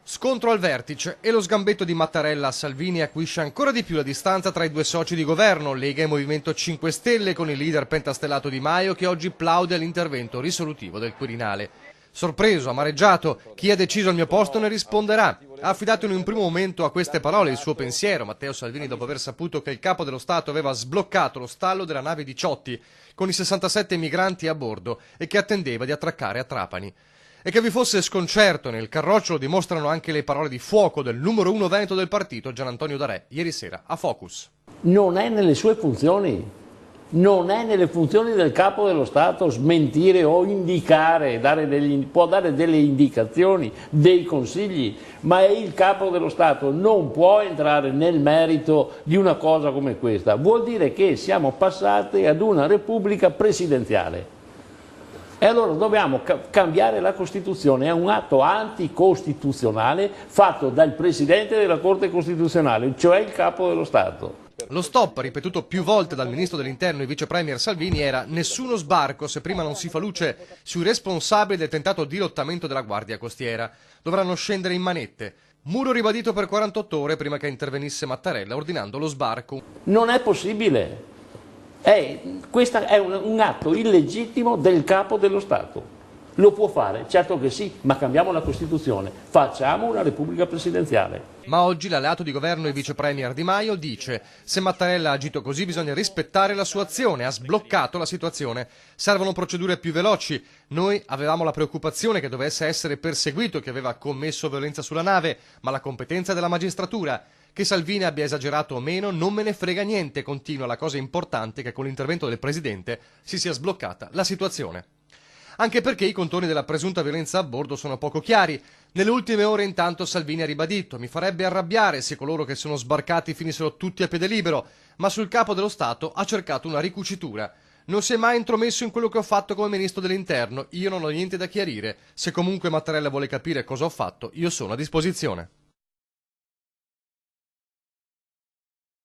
Scontro al vertice e lo sgambetto di Mattarella a Salvini acuisce ancora di più la distanza tra i due soci di governo, Lega e Movimento 5 Stelle, con il leader pentastellato Di Maio che oggi plaude all'intervento risolutivo del Quirinale. Sorpreso, amareggiato, chi ha deciso al mio posto ne risponderà. Ha affidato in un primo momento a queste parole il suo pensiero, Matteo Salvini, dopo aver saputo che il capo dello Stato aveva sbloccato lo stallo della nave Diciotti con i 67 migranti a bordo e che attendeva di attraccare a Trapani. E che vi fosse sconcerto nel carroccio lo dimostrano anche le parole di fuoco del numero uno veneto del partito, Gian Antonio D'Arè, ieri sera a Focus. Non è nelle sue funzioni, non è nelle funzioni del capo dello Stato smentire o indicare, può dare delle indicazioni, dei consigli, ma è il capo dello Stato, non può entrare nel merito di una cosa come questa. Vuol dire che siamo passati ad una repubblica presidenziale. E allora dobbiamo cambiare la Costituzione, è un atto anticostituzionale fatto dal Presidente della Corte Costituzionale, cioè il Capo dello Stato. Lo stop, ripetuto più volte dal Ministro dell'Interno e Vice Premier Salvini, era nessuno sbarco se prima non si fa luce sui responsabili del tentato dirottamento della Guardia Costiera. Dovranno scendere in manette. Muro ribadito per 48 ore prima che intervenisse Mattarella ordinando lo sbarco. Non è possibile. Questo è un atto illegittimo del Capo dello Stato. Lo può fare? Certo che sì, ma cambiamo la Costituzione. Facciamo una Repubblica presidenziale. Ma oggi l'alleato di governo e vice premier Di Maio dice: se Mattarella ha agito così bisogna rispettare la sua azione, ha sbloccato la situazione. Servono procedure più veloci. Noi avevamo la preoccupazione che dovesse essere perseguito chi aveva commesso violenza sulla nave, ma la competenza è della magistratura. Che Salvini abbia esagerato o meno non me ne frega niente, continua. La cosa importante è che con l'intervento del Presidente si sia sbloccata la situazione. Anche perché i contorni della presunta violenza a bordo sono poco chiari. Nelle ultime ore intanto Salvini ha ribadito: mi farebbe arrabbiare se coloro che sono sbarcati finissero tutti a piede libero, ma sul capo dello Stato ha cercato una ricucitura. Non si è mai intromesso in quello che ho fatto come Ministro dell'Interno, io non ho niente da chiarire. Se comunque Mattarella vuole capire cosa ho fatto, io sono a disposizione.